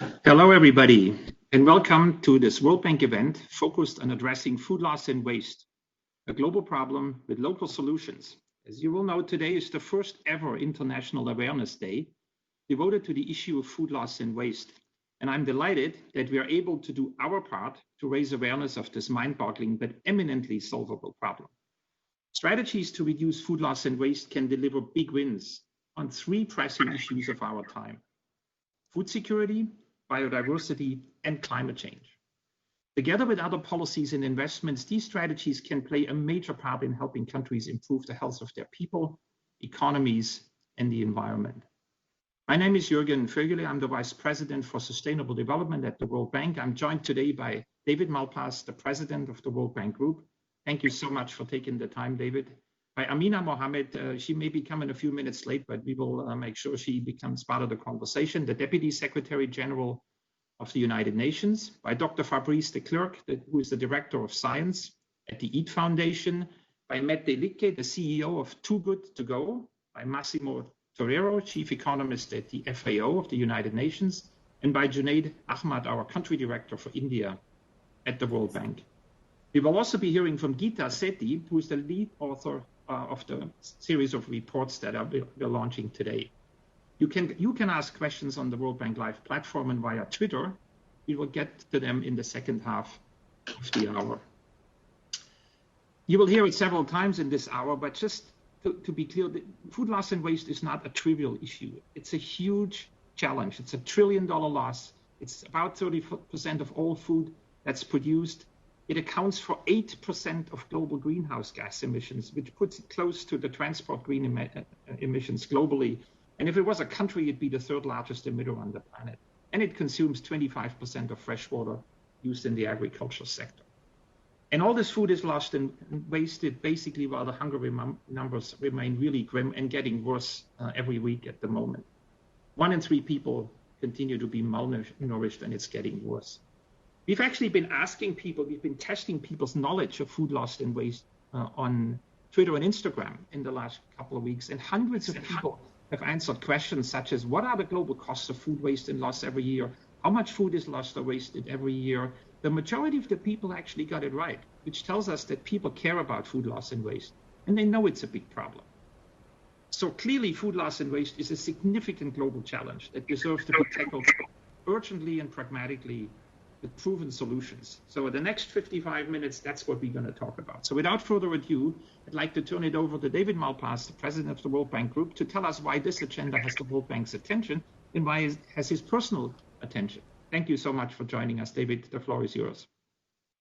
Hello, everybody, and welcome to this World Bank event focused on addressing food loss and waste, a global problem with local solutions. As you will know, today is the first ever International Awareness Day devoted to the issue of food loss and waste. And I'm delighted that we are able to do our part to raise awareness of this mind-boggling but eminently solvable problem. Strategies to reduce food loss and waste can deliver big wins on three pressing issues of our time: food security, biodiversity, and climate change. Together with other policies and investments, these strategies can play a major part in helping countries improve the health of their people, economies, and the environment. My name is Jürgen Vögele. I'm the Vice President for Sustainable Development at the World Bank. I'm joined today by David Malpass, the President of the World Bank Group. Thank you so much for taking the time, David. By Amina Mohammed, she may be coming a few minutes late, but we will make sure she becomes part of the conversation, the Deputy Secretary General of the United Nations. By Dr. Fabrice de Klerk, who is the Director of Science at the EAT Foundation. By Matt Delicke, the CEO of Too Good To Go. By Massimo Torero, Chief Economist at the FAO of the United Nations. And by Junaid Ahmad, our Country Director for India at the World Bank. We will also be hearing from Geeta Sethi, who is the lead author of the series of reports that we're launching today. You can ask questions on the World Bank Live platform and via Twitter. We will get to them in the second half of the hour. You will hear it several times in this hour, but just to be clear, food loss and waste is not a trivial issue. It's a huge challenge. It's $1 trillion loss. It's about 30% of all food that's produced. It accounts for 8% of global greenhouse gas emissions, which puts it close to the transport green emissions globally. And if it was a country, it'd be the third largest emitter on the planet. And it consumes 25% of fresh water used in the agriculture sector. And all this food is lost and wasted basically while the hunger numbers remain really grim and getting worse every week at the moment. 1 in 3 people continue to be malnourished, and it's getting worse. We've actually been asking people, we've been testing people's knowledge of food loss and waste on Twitter and Instagram in the last couple of weeks, and hundreds of people have answered questions such as, what are the global costs of food waste and loss every year? How much food is lost or wasted every year? The majority of the people actually got it right, which tells us that people care about food loss and waste, and they know it's a big problem. So clearly, food loss and waste is a significant global challenge that deserves to be tackled urgently and pragmatically with proven solutions. So in the next 55 minutes, that's what we're going to talk about. So without further ado, I'd like to turn it over to David Malpass, the President of the World Bank Group, to tell us why this agenda has the World Bank's attention and why it has his personal attention. Thank you so much for joining us, David. The floor is yours.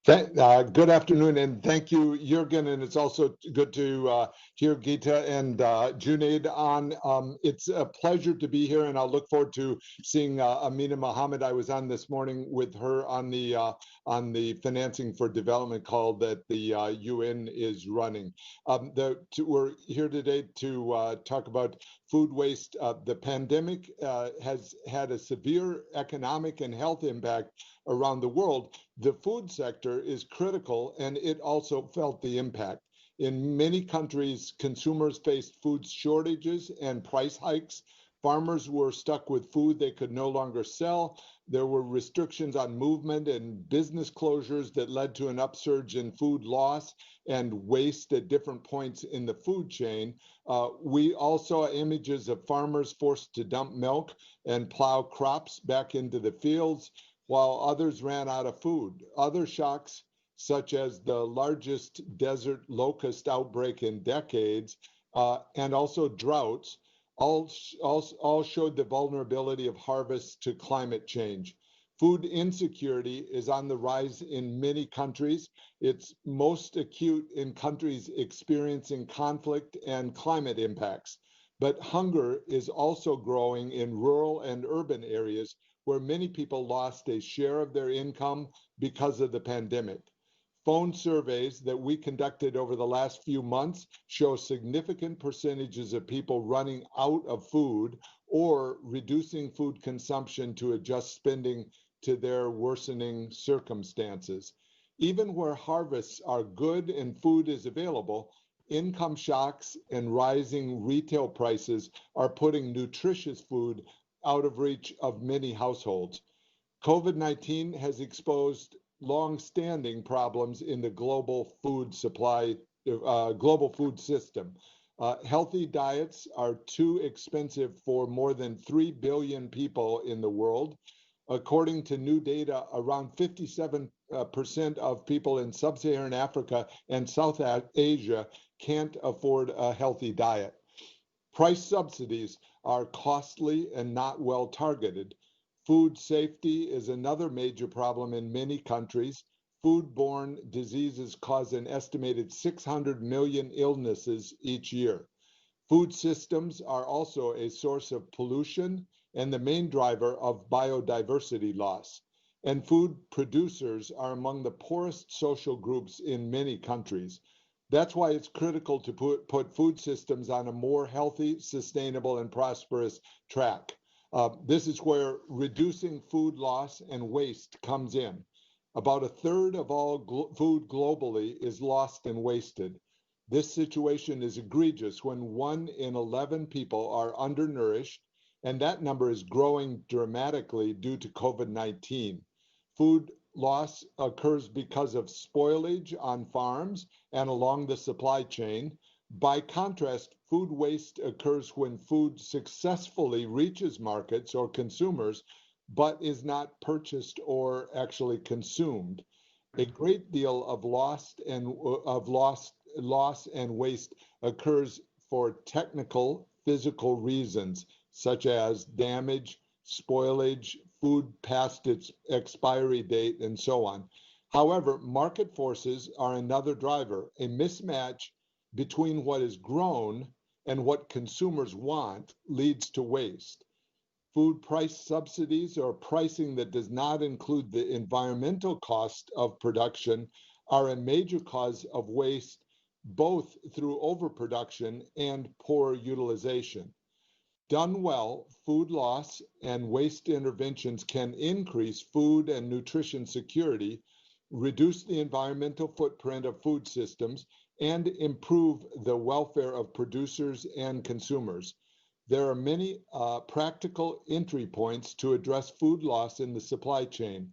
Good afternoon, and thank you, Jürgen. And it's also good to hear Geeta and Junaid on. It's a pleasure to be here, and I'll look forward to seeing Amina Mohammed. I was on this morning with her on the financing for development call that the UN is running. We're here today to talk about food waste. The pandemic has had a severe economic and health impact around the world. The food sector is critical, and it also felt the impact. In many countries, consumers faced food shortages and price hikes. Farmers were stuck with food they could no longer sell. There were restrictions on movement and business closures that led to an upsurge in food loss and waste at different points in the food chain. We all saw images of farmers forced to dump milk and plow crops back into the fields, while others ran out of food. Other shocks, such as the largest desert locust outbreak in decades, and also droughts, all showed the vulnerability of harvests to climate change. Food insecurity is on the rise in many countries. It's most acute in countries experiencing conflict and climate impacts. But hunger is also growing in rural and urban areas, where many people lost a share of their income because of the pandemic. Phone surveys that we conducted over the last few months show significant percentages of people running out of food or reducing food consumption to adjust spending to their worsening circumstances. Even where harvests are good and food is available, income shocks and rising retail prices are putting nutritious food out of reach of many households. COVID-19 has exposed long-standing problems in the global food supply, global food system. Healthy diets are too expensive for more than 3 billion people in the world. According to new data, around 57% of people in sub-Saharan Africa and South Asia can't afford a healthy diet. Price subsidies are costly and not well targeted. Food safety is another major problem in many countries. Foodborne diseases cause an estimated 600 million illnesses each year. Food systems are also a source of pollution and the main driver of biodiversity loss. And food producers are among the poorest social groups in many countries. That's why it's critical to put food systems on a more healthy, sustainable, and prosperous track. This is where reducing food loss and waste comes in. About a third of all food globally is lost and wasted. This situation is egregious when 1 in 11 people are undernourished, and that number is growing dramatically due to COVID-19. Food loss occurs because of spoilage on farms and along the supply chain. By contrast, food waste occurs when food successfully reaches markets or consumers, but is not purchased or actually consumed. A great deal of loss and waste occurs for technical, physical reasons, such as damage, spoilage, food past its expiry date, and so on. However, market forces are another driver. A mismatch between what is grown and what consumers want leads to waste. Food price subsidies or pricing that does not include the environmental cost of production are a major cause of waste, both through overproduction and poor utilization. Done well, food loss and waste interventions can increase food and nutrition security, reduce the environmental footprint of food systems, and improve the welfare of producers and consumers. There are many practical entry points to address food loss in the supply chain.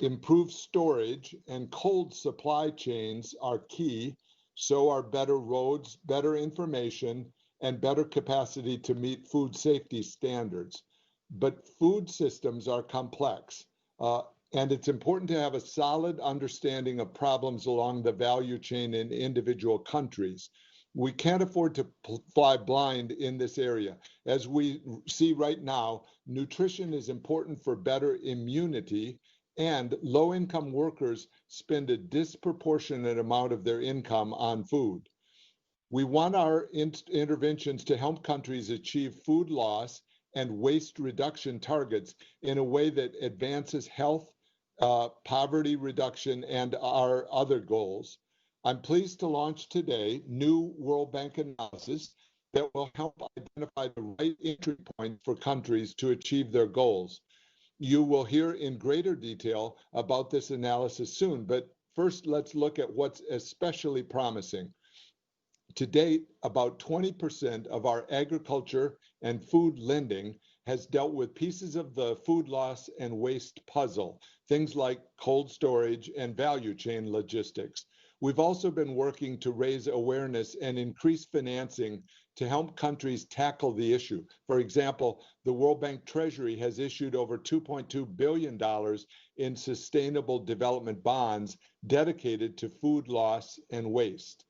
Improved storage and cold supply chains are key, so are better roads, better information, and better capacity to meet food safety standards. But food systems are complex, and it's important to have a solid understanding of problems along the value chain in individual countries. We can't afford to fly blind in this area. As we see right now, nutrition is important for better immunity, and low-income workers spend a disproportionate amount of their income on food. We want our interventions to help countries achieve food loss and waste reduction targets in a way that advances health, poverty reduction, and our other goals. I'm pleased to launch today new World Bank analysis that will help identify the right entry point for countries to achieve their goals. You will hear in greater detail about this analysis soon, but first let's look at what's especially promising. To date, about 20% of our agriculture and food lending has dealt with pieces of the food loss and waste puzzle, things like cold storage and value chain logistics. We've also been working to raise awareness and increase financing to help countries tackle the issue. For example, the World Bank Treasury has issued over $2.2 billion in sustainable development bonds dedicated to food loss and waste.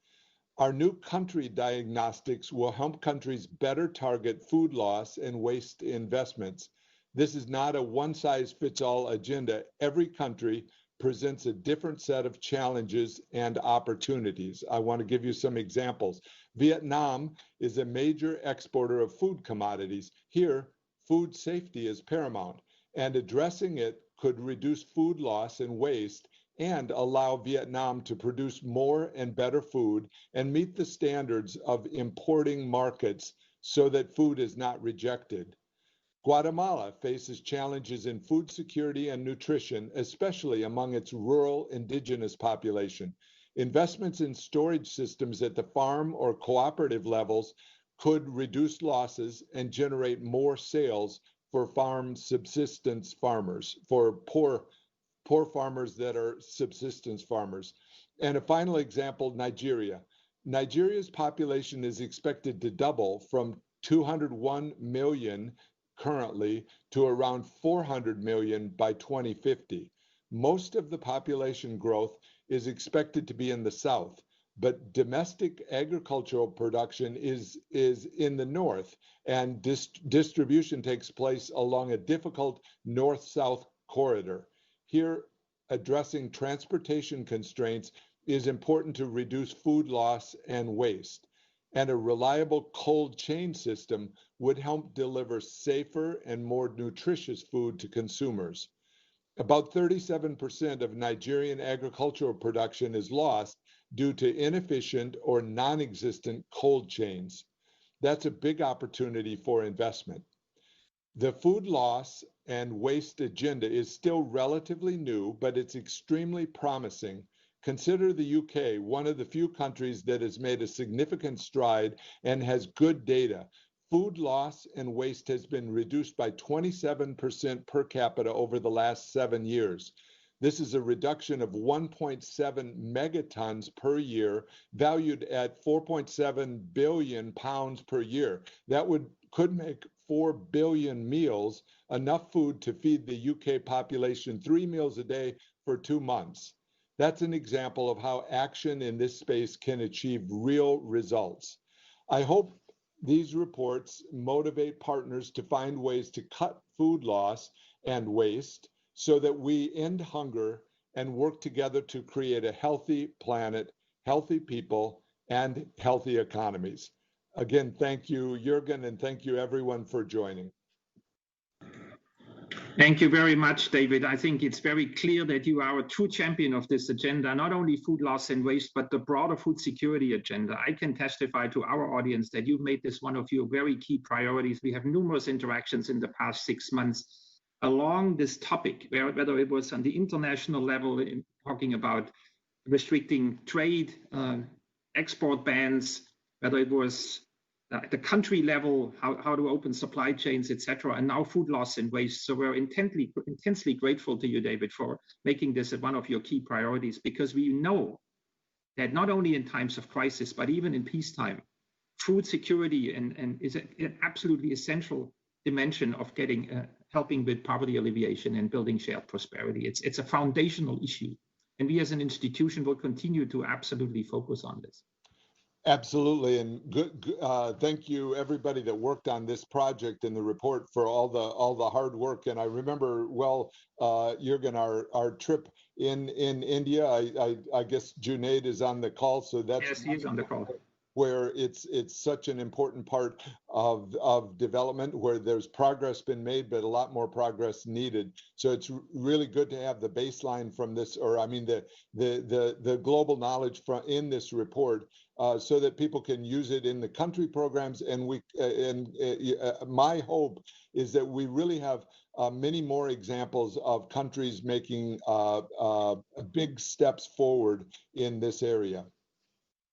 Our new country diagnostics will help countries better target food loss and waste investments. This is not a one-size-fits-all agenda. Every country presents a different set of challenges and opportunities. I want to give you some examples. Vietnam is a major exporter of food commodities. Here, food safety is paramount, and addressing it could reduce food loss and waste and allow Vietnam to produce more and better food and meet the standards of importing markets so that food is not rejected. Guatemala faces challenges in food security and nutrition, especially among its rural indigenous population. Investments in storage systems at the farm or cooperative levels could reduce losses and generate more sales for farm subsistence farmers, for poor farmers that are subsistence farmers. And a final example, Nigeria. Nigeria's population is expected to double from 201 million currently to around 400 million by 2050. Most of the population growth is expected to be in the south, but domestic agricultural production is in the north, and distribution takes place along a difficult north-south corridor. Here, addressing transportation constraints is important to reduce food loss and waste, and a reliable cold chain system would help deliver safer and more nutritious food to consumers. About 37% of Nigerian agricultural production is lost due to inefficient or non-existent cold chains. That's a big opportunity for investment. The food loss and waste agenda is still relatively new, but it's extremely promising. Consider the UK, one of the few countries that has made a significant stride and has good data. Food loss and waste has been reduced by 27% per capita over the last 7 years. This is a reduction of 1.7 megatons per year, valued at 4.7 billion pounds per year. That could make 4 billion meals, enough food to feed the UK population 3 meals a day for 2 months. That's an example of how action in this space can achieve real results. I hope these reports motivate partners to find ways to cut food loss and waste so that we end hunger and work together to create a healthy planet, healthy people, and healthy economies. Again, thank you, Jürgen, and thank you everyone for joining. Thank you very much, David. I think it's very clear that you are a true champion of this agenda, not only food loss and waste, but the broader food security agenda. I can testify to our audience that you've made this one of your very key priorities. We have numerous interactions in the past 6 months along this topic, whether it was on the international level, in talking about restricting trade, export bans, whether it was at the country level, how to open supply chains, etc., and now food loss and waste. So we're intensely grateful to you, David, for making this one of your key priorities, because we know that not only in times of crisis, but even in peacetime, food security and is an absolutely essential dimension of helping with poverty alleviation and building shared prosperity. It's a foundational issue, and we as an institution will continue to absolutely focus on this. Absolutely, and thank you everybody that worked on this project and the report for all the hard work. And I remember well, Jürgen, our trip in India. I guess Junaid is on the call, so that's yes, he is on the call. Where it's such an important part of development, where there's progress been made, but a lot more progress needed. So it's really good to have the baseline from this, or I mean the global knowledge in this report, so that people can use it in the country programs. And my hope is that we really have many more examples of countries making big steps forward in this area.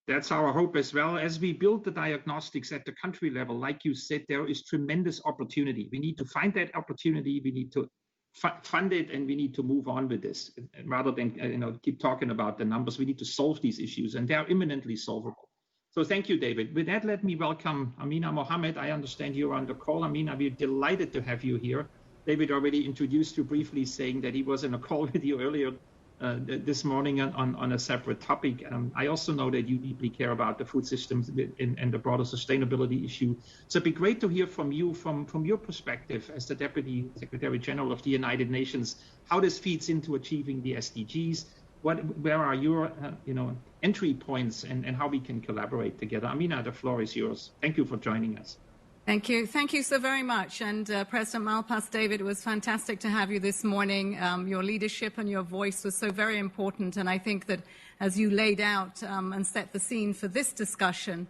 That's our hope as well. As we build the diagnostics at the country level, like you said, there is tremendous opportunity. We need to find that opportunity. We need to fund it, and we need to move on with this. Rather than keep talking about the numbers, we need to solve these issues, and they are imminently solvable. So thank you, David. With that, let me welcome Amina Mohammed. I understand you're on the call. Amina, we're delighted to have you here. David already introduced you briefly, saying that he was in a call with you earlier this morning on a separate topic. I also know that you deeply care about the food systems and the broader sustainability issue. So it'd be great to hear from you, from your perspective as the Deputy Secretary General of the United Nations, how this feeds into achieving the SDGs. Where are your entry points, and how we can collaborate together? Amina, the floor is yours. Thank you for joining us. Thank you. Thank you so very much. And President Malpass, David, it was fantastic to have you this morning. Your leadership and your voice was so very important. And I think that as you laid out and set the scene for this discussion,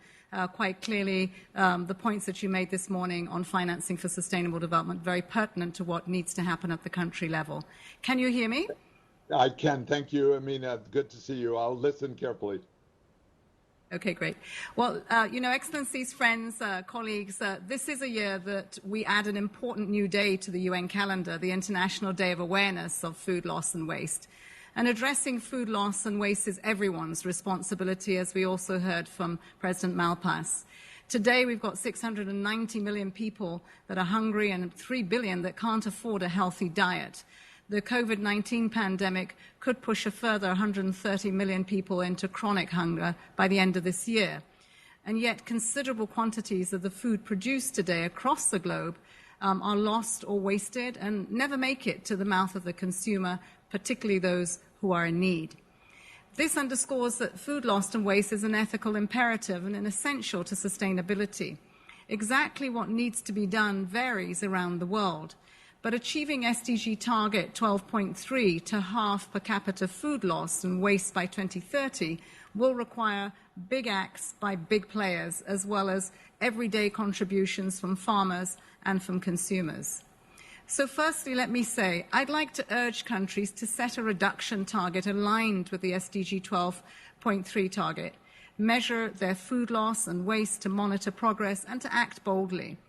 quite clearly, the points that you made this morning on financing for sustainable development, very pertinent to what needs to happen at the country level. Can you hear me? I can. Thank you, Amina. Good to see you. I'll listen carefully. Okay, great. Well, Excellencies, friends, colleagues, this is a year that we add an important new day to the UN calendar, the International Day of Awareness of Food Loss and Waste. And addressing food loss and waste is everyone's responsibility, as we also heard from President Malpass. Today, we've got 690 million people that are hungry and 3 billion that can't afford a healthy diet. The COVID-19 pandemic could push a further 130 million people into chronic hunger by the end of this year. And yet considerable quantities of the food produced today across the globe are lost or wasted and never make it to the mouth of the consumer, particularly those who are in need. This underscores that food loss and waste is an ethical imperative and an essential to sustainability. Exactly what needs to be done varies around the world. But achieving SDG target 12.3 to halve per capita food loss and waste by 2030 will require big acts by big players, as well as everyday contributions from farmers and from consumers. So firstly, let me say, I'd like to urge countries to set a reduction target aligned with the SDG 12.3 target, measure their food loss and waste to monitor progress, and to act boldly.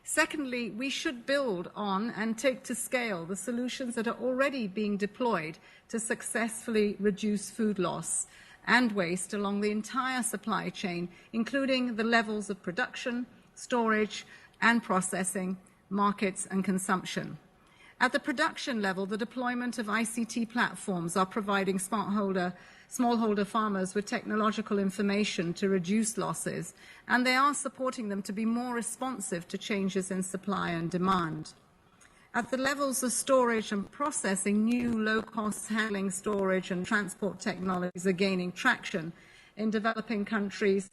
Secondly, we should build on and take to scale the solutions that are already being deployed to successfully reduce food loss and waste along the entire supply chain, including the levels of production, storage and processing, markets and consumption. At the production level, the deployment of ICT platforms are providing smallholder farmers with technological information to reduce losses, and they are supporting them to be more responsive to changes in supply and demand. At the levels of storage and processing, new low-cost handling, storage and transport technologies are gaining traction in developing countries,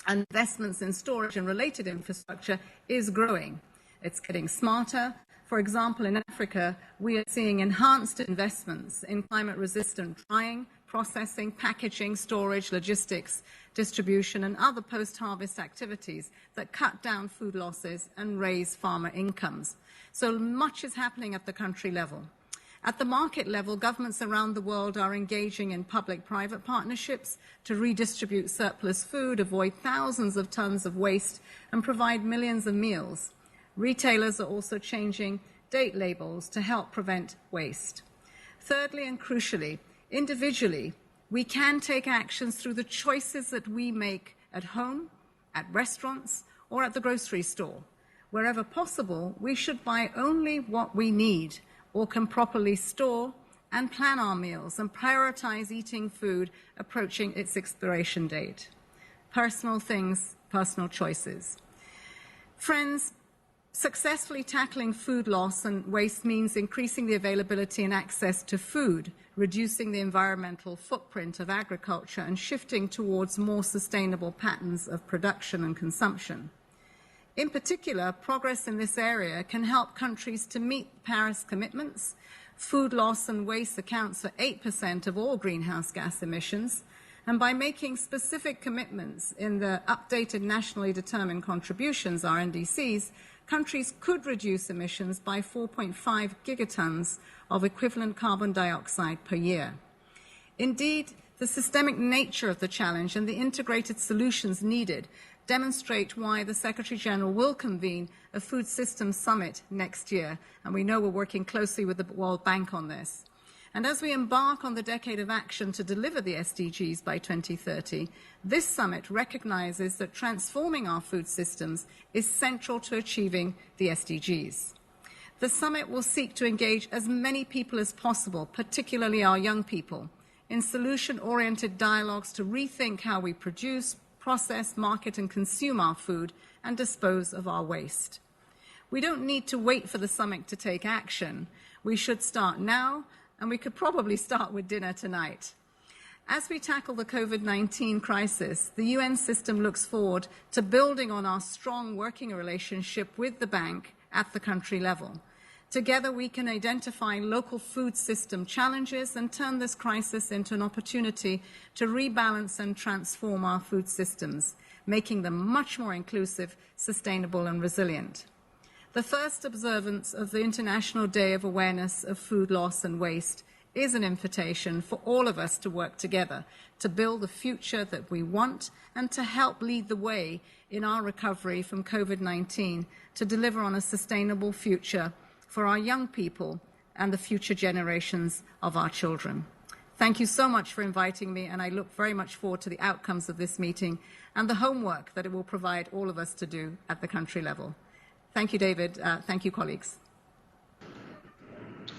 and investments in storage and related infrastructure is growing. It's getting smarter. For example, in Africa, we are seeing enhanced investments in climate-resistant drying, processing, packaging, storage, logistics, distribution, and other post-harvest activities that cut down food losses and raise farmer incomes. So much is happening at the country level. At the market level, governments around the world are engaging in public-private partnerships to redistribute surplus food, avoid thousands of tons of waste, and provide millions of meals. Retailers are also changing date labels to help prevent waste. Thirdly, and crucially, individually, we can take actions through the choices that we make at home, at restaurants, or at the grocery store. Wherever possible, we should buy only what we need or can properly store and plan our meals and prioritize eating food approaching its expiration date. Personal things, personal choices. Friends, successfully tackling food loss and waste means increasing the availability and access to food, reducing the environmental footprint of agriculture, and shifting towards more sustainable patterns of production and consumption. In particular, progress in this area can help countries to meet Paris commitments. Food loss and waste accounts for 8% of all greenhouse gas emissions, and by making specific commitments in the updated nationally determined contributions, RNDCs, countries could reduce emissions by 4.5 gigatons of equivalent carbon dioxide per year. Indeed, the systemic nature of the challenge and the integrated solutions needed demonstrate why the Secretary-General will convene a Food Systems Summit next year, and we know we're working closely with the World Bank on this. And as we embark on the decade of action to deliver the SDGs by 2030, this summit recognizes that transforming our food systems is central to achieving the SDGs. The summit will seek to engage as many people as possible, particularly our young people, in solution-oriented dialogues to rethink how we produce, process, market, and consume our food and dispose of our waste. We don't need to wait for the summit to take action. We should start now, and we could probably start with dinner tonight. As we tackle the COVID-19 crisis, the UN system looks forward to building on our strong working relationship with the bank at the country level. Together, we can identify local food system challenges and turn this crisis into an opportunity to rebalance and transform our food systems, making them much more inclusive, sustainable, and resilient. The first observance of the International Day of Awareness of Food Loss and Waste is an invitation for all of us to work together to build the future that we want and to help lead the way in our recovery from COVID-19 to deliver on a sustainable future for our young people and the future generations of our children. Thank you so much for inviting me, and I look very much forward to the outcomes of this meeting and the homework that it will provide all of us to do at the country level. Thank you, David. Thank you, colleagues.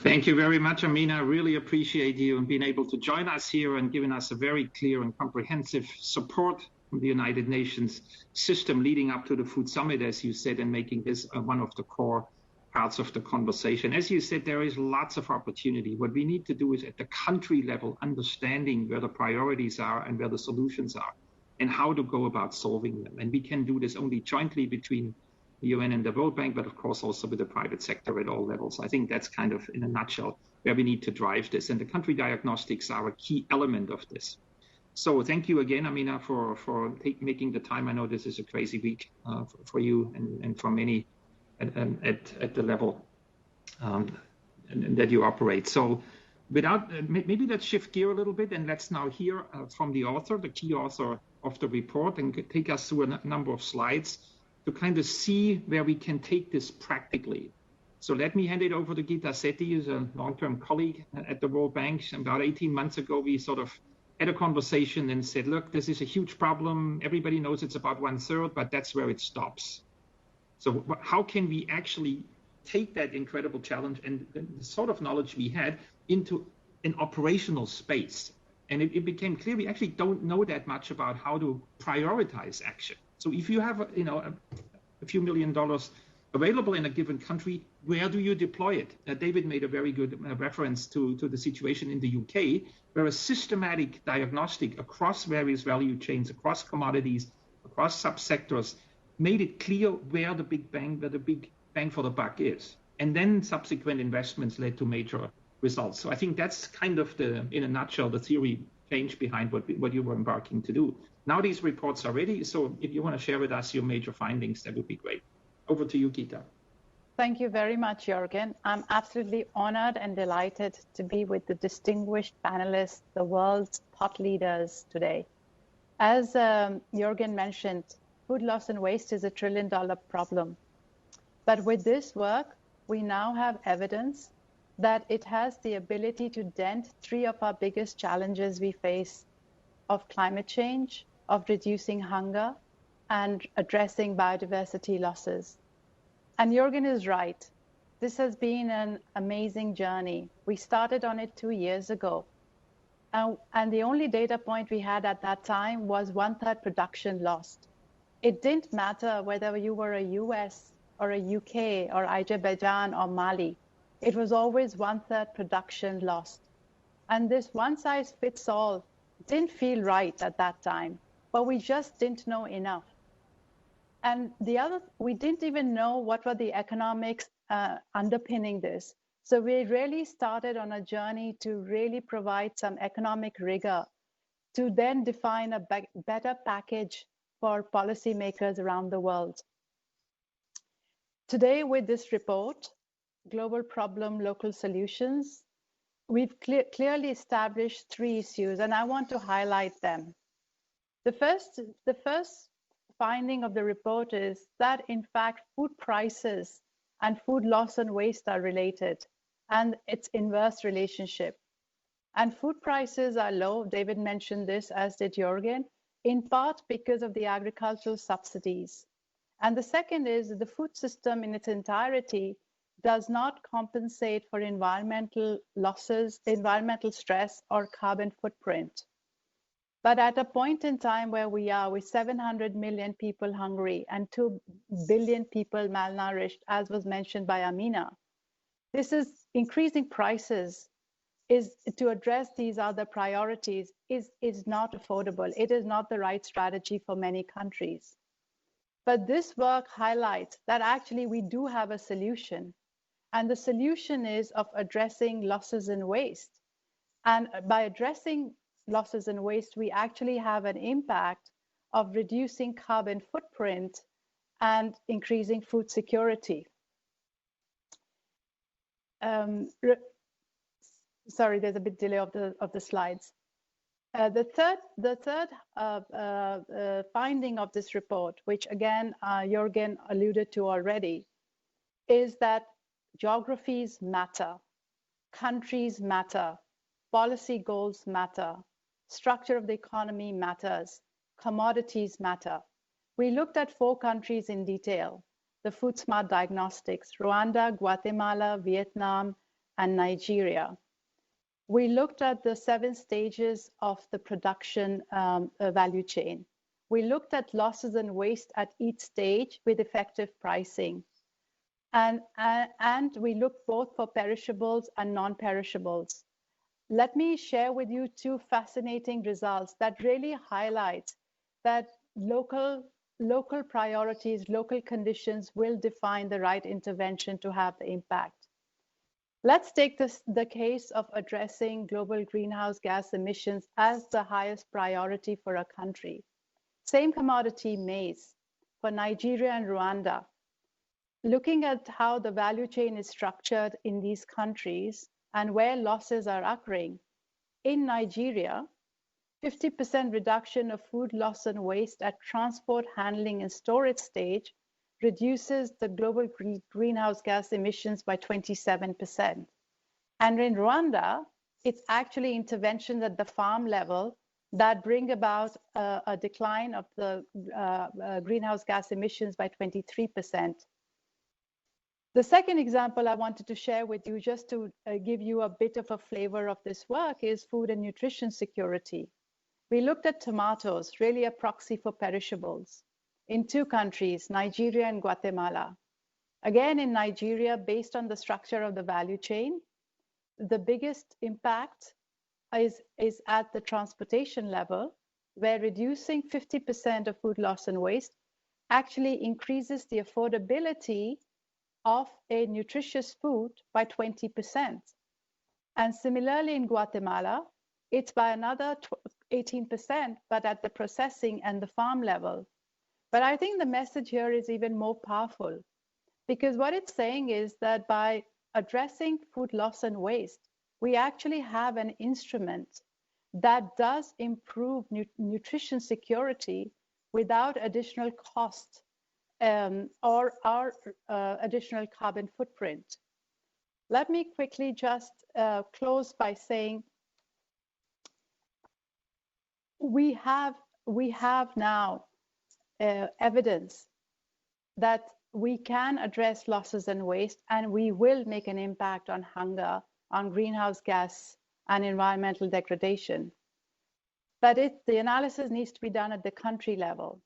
Thank you very much, Amina. I really appreciate you being able to join us here and giving us a very clear and comprehensive support from the United Nations system leading up to the Food Summit, as you said, and making this one of the core parts of the conversation. As you said, there is lots of opportunity. What we need to do is at the country level, understanding where the priorities are and where the solutions are and how to go about solving them. And we can do this only jointly between the UN and the World Bank, but of course also with the private sector at all levels. I think that's kind of in a nutshell where we need to drive this. And the country diagnostics are a key element of this. So thank you again, Amina, for making the time. I know this is a crazy week for you and for many at the level that you operate. So without, maybe let's shift gear a little bit and let's now hear from the author, the key author of the report, and take us through a number of slides to kind of see where we can take this practically. So let me hand it over to Gita Sethi, who's a long-term colleague at the World Bank. About 18 months ago, we sort of had a conversation and said, look, this is a huge problem. Everybody knows it's about 1/3, but that's where it stops. So how can we actually take that incredible challenge and the sort of knowledge we had into an operational space? And it became clear we actually don't know that much about how to prioritize action. So if you have a few $1 million available in a given country, where do you deploy it? David made a very good reference to the situation in the UK, where a systematic diagnostic across various value chains, across commodities, across subsectors, made it clear where the big bang for the buck is. And then subsequent investments led to major results. So I think that's kind of in a nutshell, the theory change behind what you were embarking to do. Now these reports are ready. So if you want to share with us your major findings, that would be great. Over to you, Gita. Thank you very much, Jürgen. I'm absolutely honored and delighted to be with the distinguished panelists, the world's thought leaders today. As Jürgen mentioned, food loss and waste is a $1 trillion problem. But with this work, we now have evidence that it has the ability to dent 3 of our biggest challenges we face of climate change, of reducing hunger, and addressing biodiversity losses. And Jürgen is right. This has been an amazing journey. We started on it 2 years ago. And the only data point we had at that time was 1/3 production lost. It didn't matter whether you were a US or a UK or Azerbaijan or Mali. It was always 1/3 production lost. And this one size fits all didn't feel right at that time, but we just didn't know enough. And we didn't even know what were the economics underpinning this. So we really started on a journey to really provide some economic rigor to then define a better package for policymakers around the world. Today with this report, Global Problem, Local Solutions, we've clearly established 3 issues, and I want to highlight them. The first finding of the report is that, in fact, food prices and food loss and waste are related, and it's inverse relationship. And food prices are low, David mentioned this, as did Jürgen, in part because of the agricultural subsidies. And the second is that the food system in its entirety does not compensate for environmental losses, environmental stress, or carbon footprint. But at a point in time where we are with 700 million people hungry and 2 billion people malnourished, as was mentioned by Amina, this is increasing prices is to address these other priorities is not affordable. It is not the right strategy for many countries. But this work highlights that actually we do have a solution. And the solution is of addressing losses and waste. And by addressing losses and waste, we actually have an impact of reducing carbon footprint and increasing food security. sorry, there's a bit delay of the slides. The third finding of this report, which again Jürgen alluded to already, is that geographies matter, countries matter, policy goals matter, structure of the economy matters, commodities matter. We looked at 4 countries in detail: the Food Smart Diagnostics, Rwanda, Guatemala, Vietnam, and Nigeria. We looked at the 7 stages of the production value chain. We looked at losses and waste at each stage with effective pricing. And we looked both for perishables and non-perishables. Let me share with you 2 fascinating results that really highlight that local priorities, local conditions will define the right intervention to have the impact. Let's take the case of addressing global greenhouse gas emissions as the highest priority for a country. Same commodity, maize, for Nigeria and Rwanda. Looking at how the value chain is structured in these countries and where losses are occurring. In Nigeria, 50% reduction of food loss and waste at transport, handling, and storage stage reduces the global greenhouse gas emissions by 27%. And in Rwanda, it's actually interventions at the farm level that bring about a decline of the greenhouse gas emissions by 23%. The second example I wanted to share with you, just to give you a bit of a flavor of this work, is food and nutrition security. We looked at tomatoes, really a proxy for perishables, in 2 countries, Nigeria and Guatemala. Again, in Nigeria, based on the structure of the value chain, the biggest impact is at the transportation level, where reducing 50% of food loss and waste actually increases the affordability of a nutritious food by 20%. And similarly in Guatemala, it's by another 18%, but at the processing and the farm level. But I think the message here is even more powerful, because what it's saying is that by addressing food loss and waste, we actually have an instrument that does improve nutrition security without additional cost or additional carbon footprint. Let me quickly just close by saying we have now evidence that we can address losses and waste, and we will make an impact on hunger, on greenhouse gas and environmental degradation. But the analysis needs to be done at the country level.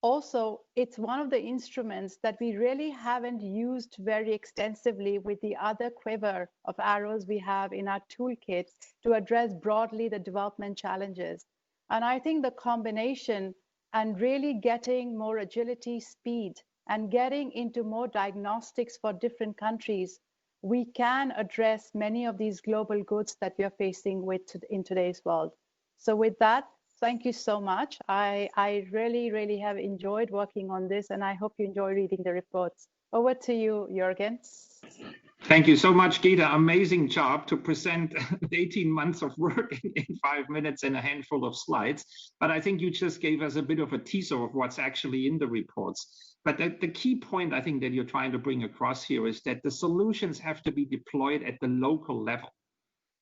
Also, it's one of the instruments that we really haven't used very extensively with the other quiver of arrows we have in our toolkit to address broadly the development challenges. And I think the combination and really getting more agility, speed, and getting into more diagnostics for different countries, we can address many of these global goods that we are facing with in today's world. So with that, thank you so much. I really, really have enjoyed working on this, and I hope you enjoy reading the reports. Over to you, Jürgen. Thank you so much, Gita. Amazing job to present 18 months of work in 5 minutes and a handful of slides. But I think you just gave us a bit of a teaser of what's actually in the reports. But the key point I think that you're trying to bring across here is that the solutions have to be deployed at the local level.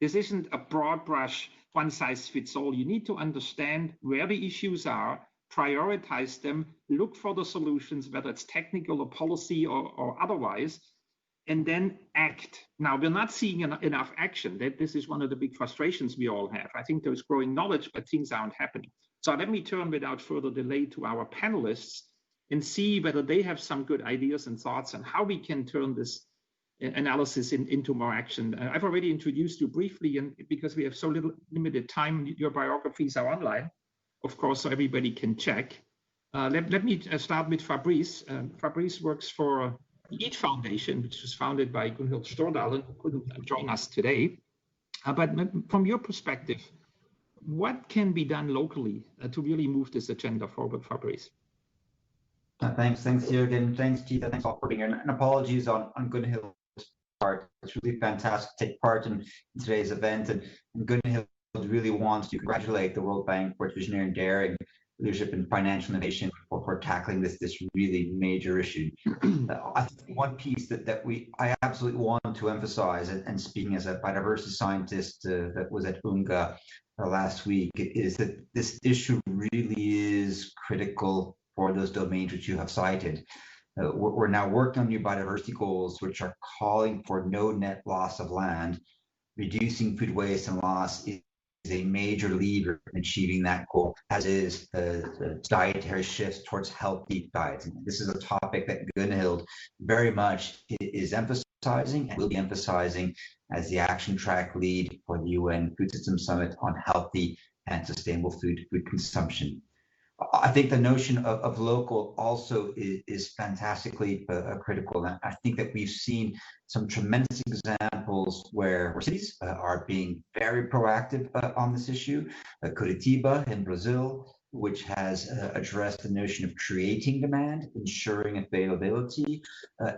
This isn't a broad brush, one size fits all. You need to understand where the issues are, prioritize them, look for the solutions, whether it's technical or policy or otherwise, and then act. Now, we're not seeing enough action. This is one of the big frustrations we all have. I think there's growing knowledge, but things aren't happening. So let me turn without further delay to our panelists and see whether they have some good ideas and thoughts on how we can turn this analysis into more action. I've already introduced you briefly, and because we have so limited time, your biographies are online, of course, so everybody can check. Let me start with Fabrice. Fabrice works for the EAT Foundation, which was founded by Gunhild Stordalen, who couldn't join us today. But from your perspective, what can be done locally to really move this agenda forward, Fabrice? Thanks, Jürgen. Thanks, Gita. Thanks all for being here. And apologies on Gunhild part. It's really fantastic to take part in today's event, and Gunhild really wants to congratulate the World Bank for its visionary and daring leadership in financial innovation for tackling this really major issue. I think one piece that I absolutely want to emphasize, and speaking as a biodiversity scientist that was at UNGA last week, is that this issue really is critical for those domains which you have cited. We're now working on new biodiversity goals, which are calling for no net loss of land. Reducing food waste and loss is a major lever in achieving that goal, as is the dietary shifts towards healthy diets. And this is a topic that Gunhild very much is emphasizing and will be emphasizing as the action track lead for the UN Food System Summit on healthy and sustainable food consumption. I think the notion of local also is fantastically critical. And I think that we've seen some tremendous examples where cities are being very proactive on this issue. Curitiba in Brazil, which has addressed the notion of creating demand, ensuring availability,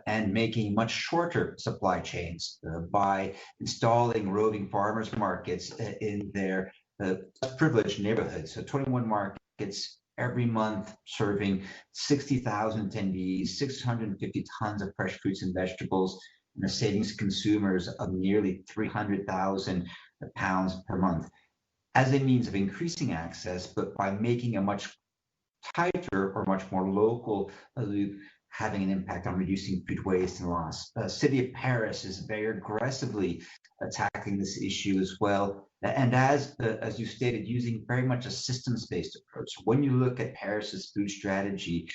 and making much shorter supply chains by installing roving farmers markets in their privileged neighborhoods. So 21 markets every month, serving 60,000 attendees, 650 tons of fresh fruits and vegetables, and a savings to consumers of nearly 300,000 pounds per month, as a means of increasing access, but by making a much tighter or much more local loop, having an impact on reducing food waste and loss. The city of Paris is very aggressively tackling this issue as well. And as you stated, using very much a systems-based approach. When you look at Paris's food strategy,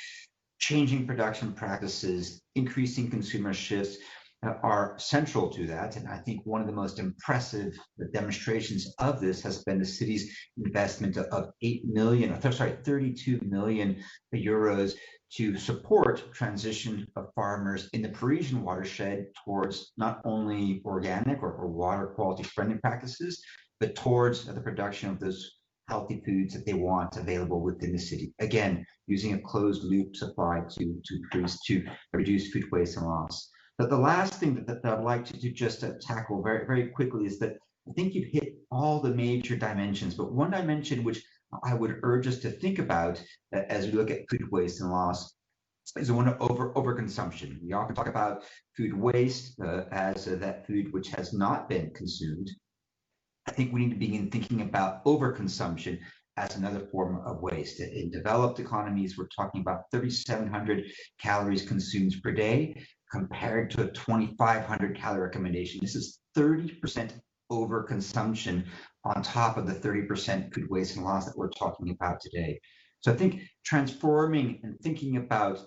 changing production practices, increasing consumer shifts are central to that. And I think one of the most impressive demonstrations of this has been the city's investment of 32 million euros to support transition of farmers in the Parisian watershed towards not only organic or water quality friendly practices, but towards the production of those healthy foods that they want available within the city. Again, using a closed loop supply to reduce food waste and loss. But the last thing that I'd like to just tackle very, very quickly is that I think you've hit all the major dimensions, but one dimension which I would urge us to think about as we look at food waste and loss is one of overconsumption. We often talk about food waste as that food which has not been consumed. I think we need to begin thinking about overconsumption as another form of waste. In developed economies, we're talking about 3,700 calories consumed per day compared to a 2,500 calorie recommendation. This is 30% overconsumption on top of the 30% food waste and loss that we're talking about today. So I think transforming and thinking about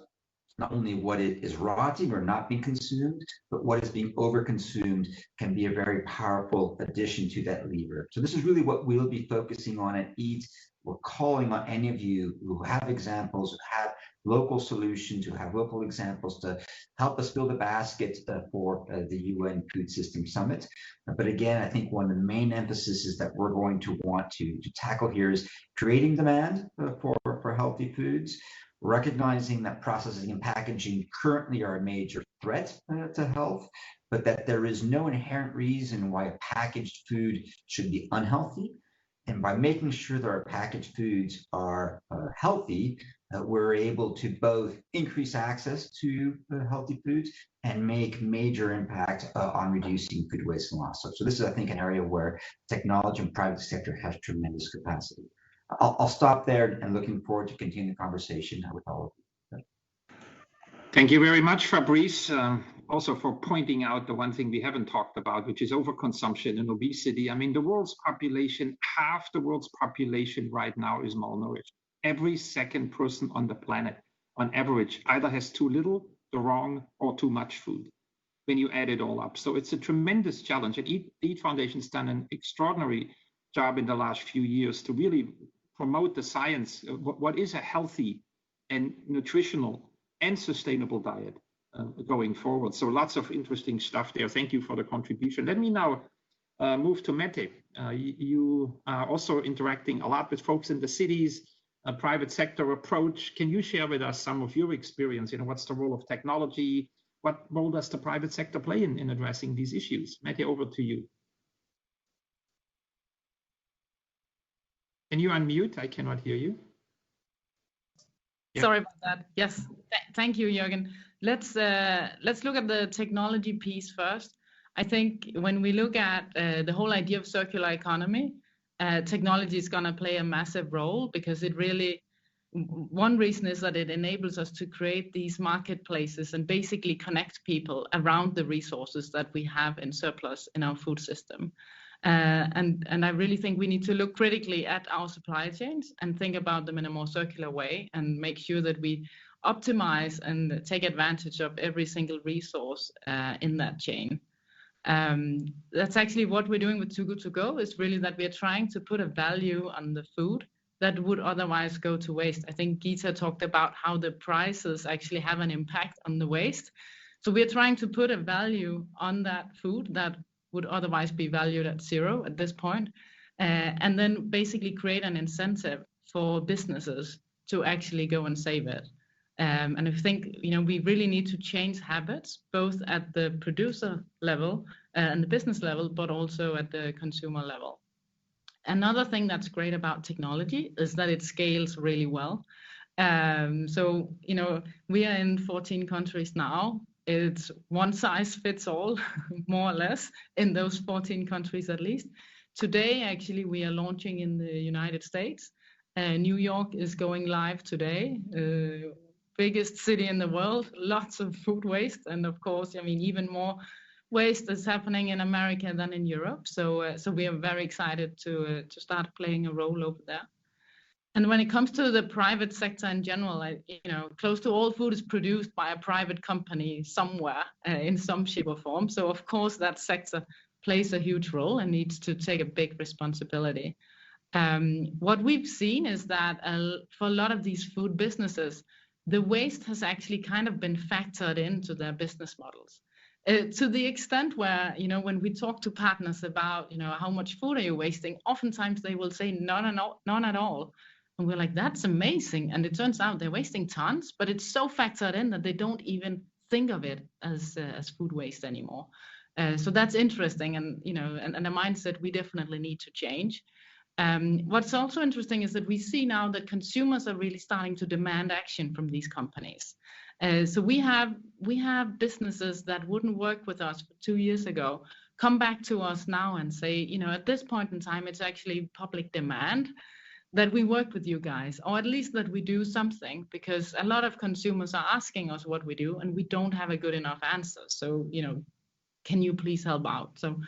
not only what is rotting or not being consumed, but what is being overconsumed can be a very powerful addition to that lever. So this is really what we'll be focusing on at EAT. We're calling on any of you who have examples, who have local solutions, who have local examples to help us build a basket for the UN Food System Summit. But again, I think one of the main emphases that we're going to want to tackle here is creating demand for healthy foods, recognizing that processing and packaging currently are a major threat to health, but that there is no inherent reason why a packaged food should be unhealthy. And by making sure that our packaged foods are healthy, we're able to both increase access to healthy foods and make major impact on reducing food waste and loss. So this is, I think, an area where technology and private sector has tremendous capacity. I'll stop there and looking forward to continuing the conversation with all of you. Thank you very much, Fabrice, also for pointing out the one thing we haven't talked about, which is overconsumption and obesity. I mean, the world's population, half the world's population right now is malnourished. Every second person on the planet, on average, either has too little, the wrong, or too much food when you add it all up. So it's a tremendous challenge. And EAT Foundation's done an extraordinary job in the last few years to really promote the science. What is a healthy and nutritional and sustainable diet going forward? So lots of interesting stuff there. Thank you for the contribution. Let me now move to Mette. You are also interacting a lot with folks in the cities, a private sector approach. Can you share with us some of your experience? What's the role of technology, what role does the private sector play in addressing these issues? Mette, over to you. Can you unmute? I cannot hear you. Yeah. Sorry about that. Yes, thank you, Jürgen. Let's look at the technology piece first. I think when we look at the whole idea of circular economy, technology is going to play a massive role, because it really, one reason is that it enables us to create these marketplaces and basically connect people around the resources that we have in surplus in our food system. And I really think we need to look critically at our supply chains and think about them in a more circular way, and make sure that we optimize and take advantage of every single resource in that chain. That's actually what we're doing with Too Good To Go, is really that we are trying to put a value on the food that would otherwise go to waste. I think Gita talked about how the prices actually have an impact on the waste. So we're trying to put a value on that food that would otherwise be valued at zero at this point, and then basically create an incentive for businesses to actually go and save it. And I think, we really need to change habits, both at the producer level and the business level, but also at the consumer level. Another thing that's great about technology is that it scales really well. So, we are in 14 countries now. It's one size fits all, more or less, in those 14 countries at least. Today, actually, we are launching in the United States. New York is going live today. Biggest city in the world, lots of food waste. And of course, even more waste is happening in America than in Europe. So we are very excited to start playing a role over there. And when it comes to the private sector in general, close to all food is produced by a private company somewhere in some shape or form. So of course that sector plays a huge role and needs to take a big responsibility. What we've seen is that for a lot of these food businesses, the waste has actually kind of been factored into their business models. To the extent where, when we talk to partners about, how much food are you wasting, oftentimes they will say none at all. And we're like, that's amazing. And it turns out they're wasting tons, but it's so factored in that they don't even think of it as food waste anymore. So that's interesting. And, and a mindset we definitely need to change. What's also interesting is that we see now that consumers are really starting to demand action from these companies. So we have businesses that wouldn't work with us 2 years ago come back to us now and say, at this point in time, it's actually public demand that we work with you guys, or at least that we do something, because a lot of consumers are asking us what we do and we don't have a good enough answer. So, can you please help out? So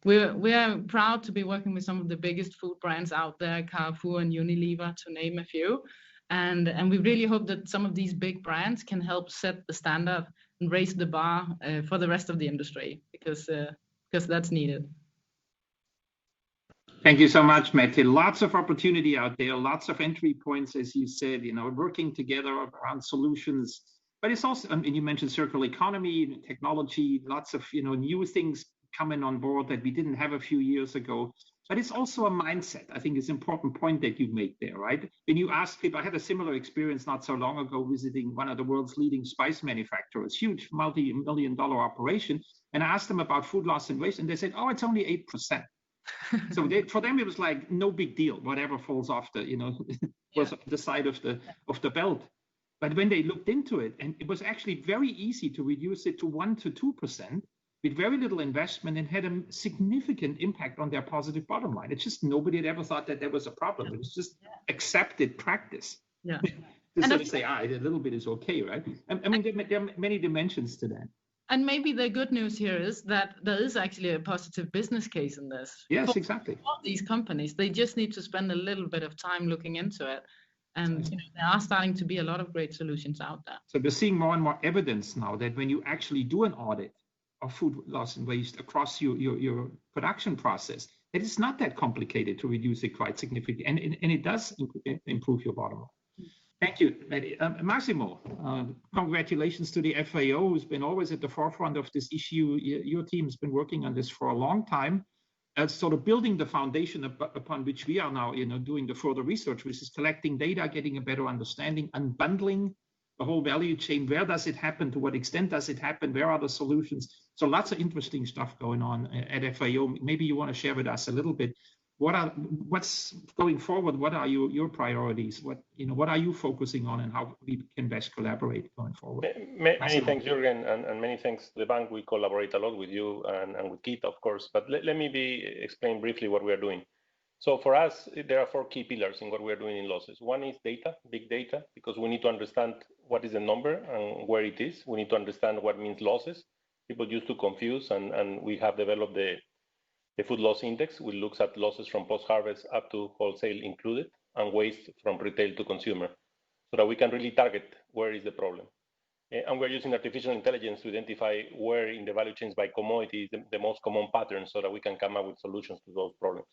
we're proud to be working with some of the biggest food brands out there, Carrefour and Unilever, to name a few. And we really hope that some of these big brands can help set the standard and raise the bar for the rest of the industry, because that's needed. Thank you so much, Mette. Lots of opportunity out there, lots of entry points, as you said, working together around solutions. But it's also, you mentioned circular economy, technology, lots of, new things coming on board that we didn't have a few years ago. But it's also a mindset. I think it's an important point that you make there, right? When you ask people, I had a similar experience not so long ago visiting one of the world's leading spice manufacturers, huge multi-million-dollar operation. And I asked them about food loss and waste, and they said, oh, it's only 8%. So for them, it was like no big deal, whatever falls off was the side of the belt. But when they looked into it, and it was actually very easy to reduce it to 1 to 2% with very little investment, and had a significant impact on their positive bottom line. It's just nobody had ever thought that there was a problem. It was just accepted practice. Yeah. Just sort of say, a little bit is okay, right? I mean, there are many dimensions to that. And maybe the good news here is that there is actually a positive business case in this. Yes, exactly. All these companies, they just need to spend a little bit of time looking into it. And there are starting to be a lot of great solutions out there. So we're seeing more and more evidence now that when you actually do an audit of food loss and waste across your production process, that it's not that complicated to reduce it quite significantly. And it does improve your bottom line. Thank you, Massimo. Congratulations to the FAO, who's been always at the forefront of this issue. Your team has been working on this for a long time, sort of building the foundation upon which we are now, doing the further research, which is collecting data, getting a better understanding, unbundling the whole value chain. Where does it happen? To what extent does it happen? Where are the solutions? So lots of interesting stuff going on at FAO. Maybe you want to share with us a little bit. What's going forward? What are your priorities? What are you focusing on, and how we can best collaborate going forward? Many thanks, Jürgen, and many thanks to the bank. We collaborate a lot with you and with Keith, of course. But let me explain briefly what we are doing. So for us, there are 4 key pillars in what we are doing in losses. One is data, big data, because we need to understand what is the number and where it is. We need to understand what means losses. People used to confuse, and we have developed the food loss index, which looks at losses from post-harvest up to wholesale included, and waste from retail to consumer, so that we can really target where is the problem. And we're using artificial intelligence to identify where in the value chains by commodity is the most common pattern, so that we can come up with solutions to those problems.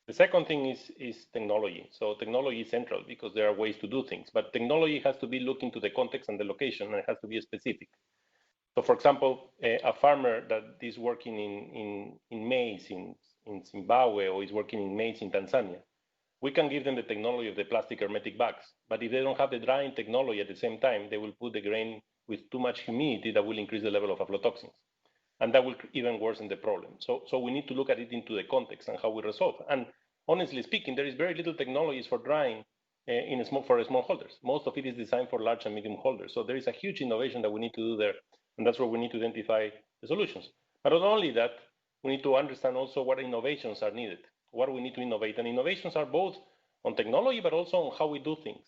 The second thing is technology. So technology is central because there are ways to do things, but technology has to be looking to the context and the location, and it has to be specific. So for example, a farmer that is working in maize in Zimbabwe, or is working in maize in Tanzania, we can give them the technology of the plastic hermetic bags. But if they don't have the drying technology at the same time, they will put the grain with too much humidity that will increase the level of aflatoxins. And that will even worsen the problem. So we need to look at it into the context and how we resolve. And honestly speaking, there is very little technologies for drying for smallholders. Most of it is designed for large and medium holders. So there is a huge innovation that we need to do there. And that's where we need to identify the solutions. But not only that, we need to understand also what innovations are needed, what we need to innovate. And innovations are both on technology, but also on how we do things.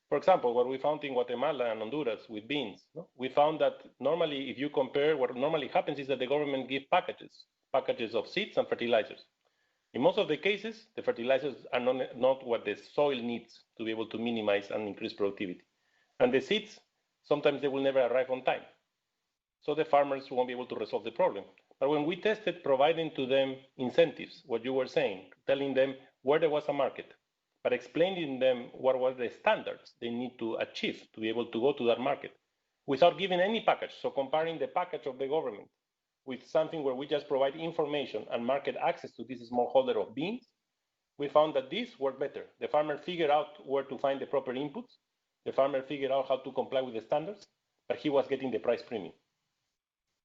For example, what we found in Guatemala and Honduras with beans, we found that normally, if you compare, what normally happens is that the government gives packages of seeds and fertilizers. In most of the cases, the fertilizers are not what the soil needs to be able to minimize and increase productivity. And the seeds, sometimes they will never arrive on time. So the farmers won't be able to resolve the problem. But when we tested providing to them incentives, what you were saying, telling them where there was a market, but explaining them what were the standards they need to achieve to be able to go to that market without giving any package. So comparing the package of the government with something where we just provide information and market access to this smallholder of beans, we found that this worked better. The farmer figured out where to find the proper inputs. The farmer figured out how to comply with the standards, but he was getting the price premium.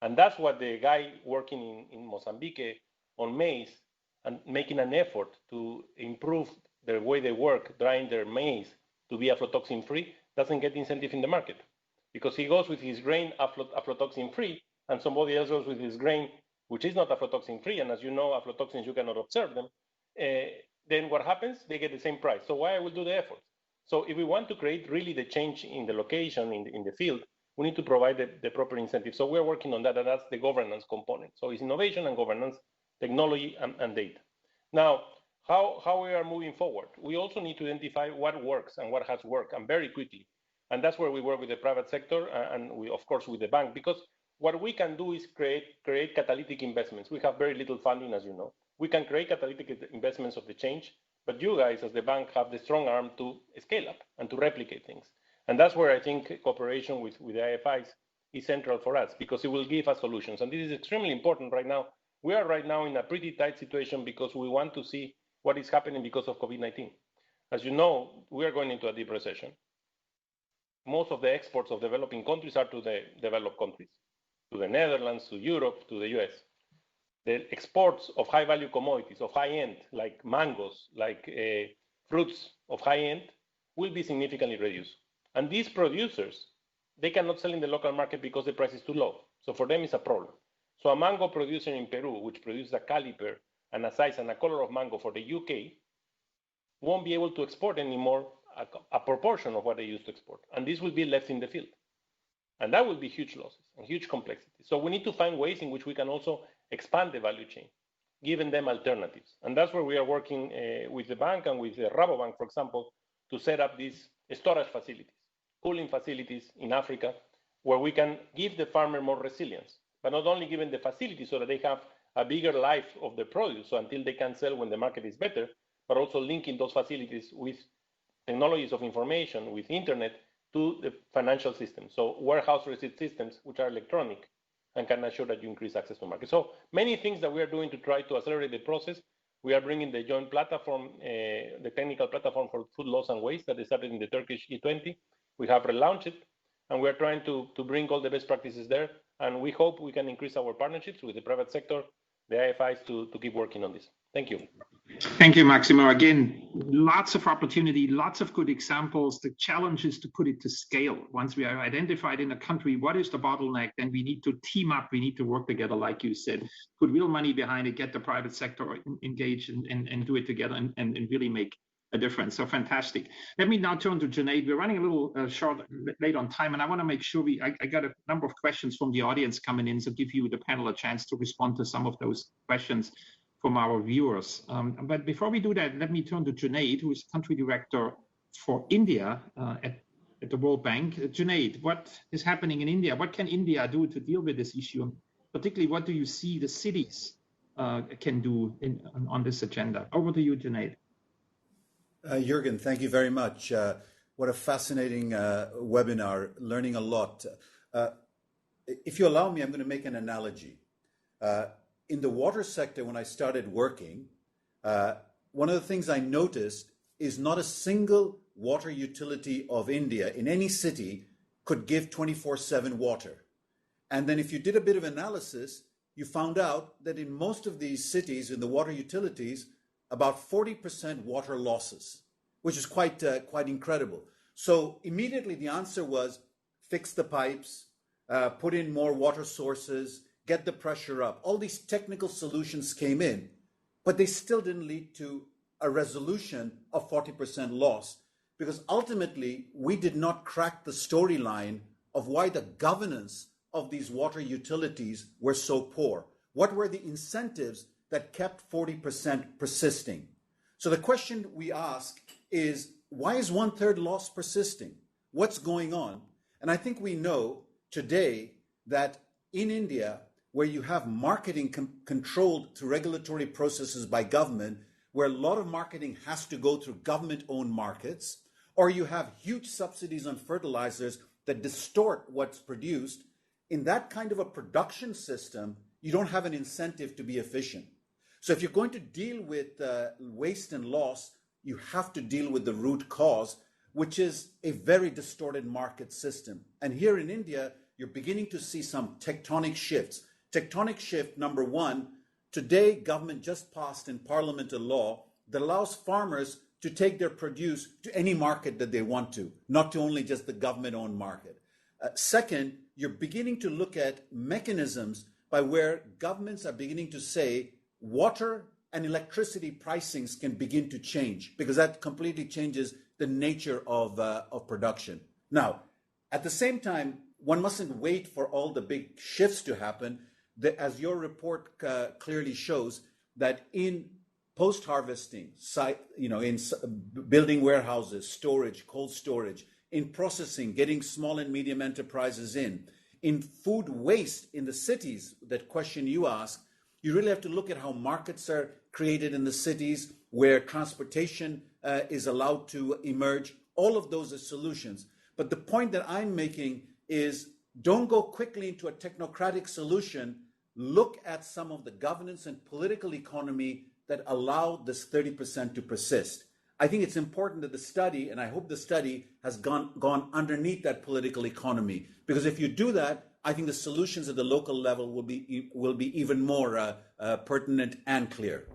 And that's what the guy working in Mozambique on maize and making an effort to improve the way they work, drying their maize to be aflatoxin free, doesn't get incentive in the market, because he goes with his grain aflatoxin free, and somebody else goes with his grain which is not aflatoxin free. And as you know, aflatoxins, you cannot observe them. Then what happens? They get the same price. So why I will do the effort? So if we want to create really the change in the location, in the field, we need to provide the proper incentive. So we're working on that, and that's the governance component. So it's innovation and governance, technology and data. Now, how we are moving forward? We also need to identify what works and what has worked, and very quickly. And that's where we work with the private sector and we, of course, with the bank, because what we can do is create catalytic investments. We have very little funding, as you know. We can create catalytic investments of the change, but you guys, as the bank, have the strong arm to scale up and to replicate things. And that's where I think cooperation with the IFIs is central for us, because it will give us solutions. And this is extremely important right now. We are right now in a pretty tight situation because we want to see what is happening because of COVID-19. As you know, we are going into a deep recession. Most of the exports of developing countries are to the developed countries, to the Netherlands, to Europe, to the US. The exports of high value commodities, of high end, like mangoes, like fruits of high end, will be significantly reduced. And these producers, they cannot sell in the local market because the price is too low. So for them, it's a problem. So a mango producer in Peru, which produces a caliper and a size and a color of mango for the UK, won't be able to export anymore a proportion of what they used to export. And this will be left in the field. And that will be huge losses and huge complexity. So we need to find ways in which we can also expand the value chain, giving them alternatives. And that's where we are working with the bank and with the Rabobank, for example, to set up these storage facilities, cooling facilities in Africa, where we can give the farmer more resilience, but not only giving the facilities so that they have a bigger life of the produce, so until they can sell when the market is better, but also linking those facilities with technologies of information, with internet, to the financial system. So warehouse receipt systems, which are electronic and can assure that you increase access to market. So many things that we are doing to try to accelerate the process. We are bringing the joint platform, the technical platform for food loss and waste that started in the Turkish G20. We have relaunched it. And we're trying to bring all the best practices there. And we hope we can increase our partnerships with the private sector, the IFIs, to keep working on this. Thank you. Thank you, Maximo. Again, lots of opportunity, lots of good examples. The challenge is to put it to scale. Once we are identified in a country, what is the bottleneck, then we need to team up, we need to work together, like you said, put real money behind it, get the private sector engaged and do it together and really make a difference. So fantastic. Let me now turn to Junaid. We're running a little late on time, and I want to make sure I got a number of questions from the audience coming in, so give you, the panel, a chance to respond to some of those questions from our viewers. But before we do that, let me turn to Junaid, who is country director for India at the World Bank. Junaid, what is happening in India? What can India do to deal with this issue? And particularly, what do you see the cities can do on this agenda? Over to you, Junaid. Jürgen, thank you very much. What a fascinating webinar, learning a lot. If you allow me, I'm going to make an analogy. In the water sector, when I started working, one of the things I noticed is not a single water utility of India in any city could give 24/7 water. And then if you did a bit of analysis, you found out that in most of these cities, in the water utilities, about 40% water losses, which is quite incredible. So immediately the answer was fix the pipes, put in more water sources, get the pressure up. All these technical solutions came in, but they still didn't lead to a resolution of 40% loss, because ultimately we did not crack the storyline of why the governance of these water utilities were so poor. What were the incentives that kept 40% persisting? So the question we ask is, why is 1/3 loss persisting? What's going on? And I think we know today that in India, where you have marketing controlled through regulatory processes by government, where a lot of marketing has to go through government-owned markets, or you have huge subsidies on fertilizers that distort what's produced, in that kind of a production system, you don't have an incentive to be efficient. So if you're going to deal with waste and loss, you have to deal with the root cause, which is a very distorted market system. And here in India, you're beginning to see some tectonic shifts. Tectonic shift number one, today government just passed in Parliament a law that allows farmers to take their produce to any market that they want to, not to only just the government-owned market. Second, you're beginning to look at mechanisms by where governments are beginning to say water and electricity pricings can begin to change, because that completely changes the nature of production. Now, at the same time, one mustn't wait for all the big shifts to happen. As your report clearly shows, that in post-harvesting, in building warehouses, storage, cold storage, in processing, getting small and medium enterprises in food waste in the cities, that question you asked, you really have to look at how markets are created in the cities, where transportation is allowed to emerge. All of those are solutions. But the point that I'm making is, don't go quickly into a technocratic solution. Look at some of the governance and political economy that allow this 30% to persist. I think it's important that the study, and I hope the study has gone underneath that political economy, because if you do that, I think the solutions at the local level will be even more pertinent and clear.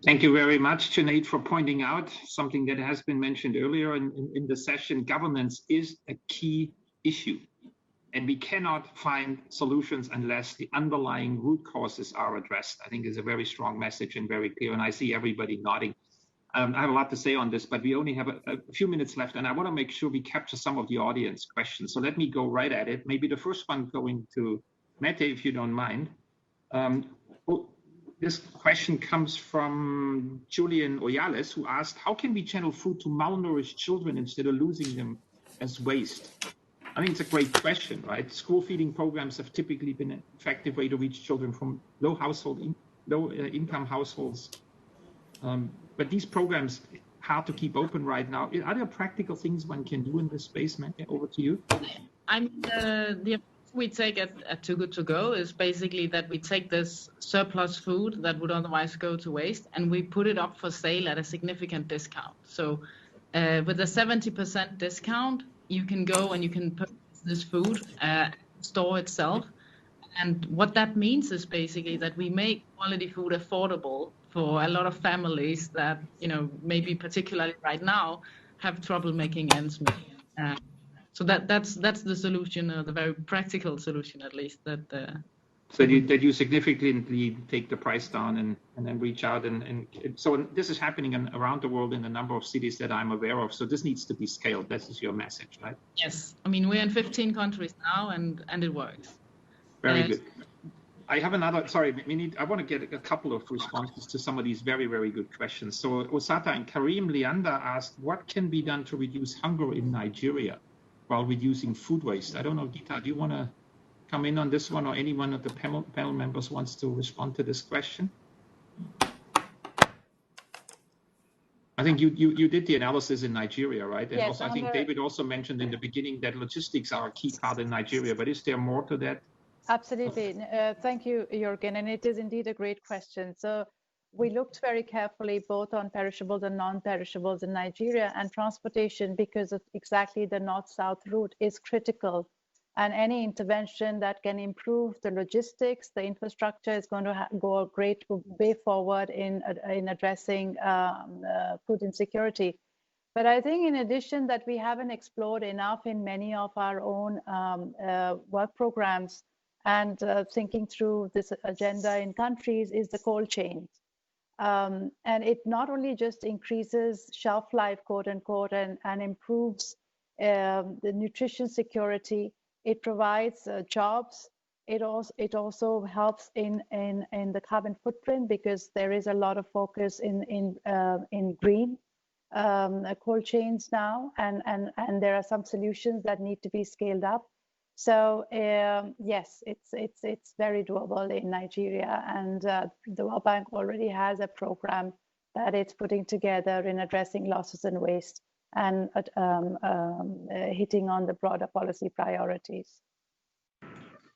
Thank you very much, Junaid, for pointing out something that has been mentioned earlier in the session. Governance is a key issue, and we cannot find solutions unless the underlying root causes are addressed. I think is a very strong message and very clear, and I see everybody nodding. I have a lot to say on this, but we only have a few minutes left, and I want to make sure we capture some of the audience questions. So let me go right at it. Maybe the first one going to Mette, if you don't mind. This question comes from Julian Oyales, who asked, how can we channel food to malnourished children instead of losing them as waste? I think it's a great question, right? School feeding programs have typically been an effective way to reach children from low income households. But these programs hard to keep open right now. Are there practical things one can do in this space, Mette? Over to you. The approach we take at Too Good To Go is basically that we take this surplus food that would otherwise go to waste, and we put it up for sale at a significant discount. So with a 70% discount, you can go and you can purchase this food at the store itself. And what that means is basically that we make quality food affordable for a lot of families that, maybe particularly right now, have trouble making ends meet. So that's the solution, the very practical solution, at least. So that you significantly take the price down and then reach out. And so this is happening around the world in a number of cities that I'm aware of. So this needs to be scaled. This is your message, right? Yes. I mean, we're in 15 countries now, and it works. Very good. I have another, I want to get a couple of responses to some of these very, very good questions. So Osata and Karim Lianda asked, what can be done to reduce hunger in Nigeria while reducing food waste? I don't know, Gita, do you want to come in on this one, or any one of the panel members wants to respond to this question? I think you did the analysis in Nigeria, right? And yes, also, I think David also mentioned in the beginning that logistics are a key part in Nigeria, but is there more to that? Absolutely. Thank you, Jürgen. And it is indeed a great question. So we looked very carefully both on perishables and non-perishables in Nigeria, and transportation, because of exactly the north-south route, is critical. And any intervention that can improve the logistics, the infrastructure, is going to go a great way forward in addressing food insecurity. But I think in addition that we haven't explored enough in many of our own work programs and thinking through this agenda in countries is the cold chain. And it not only just increases shelf life, quote unquote, and improves the nutrition security, it provides jobs. It also helps in the carbon footprint, because there is a lot of focus in green cold chains now, and there are some solutions that need to be scaled up. So yes, it's very doable in Nigeria, and the World Bank already has a program that it's putting together in addressing losses and waste and hitting on the broader policy priorities.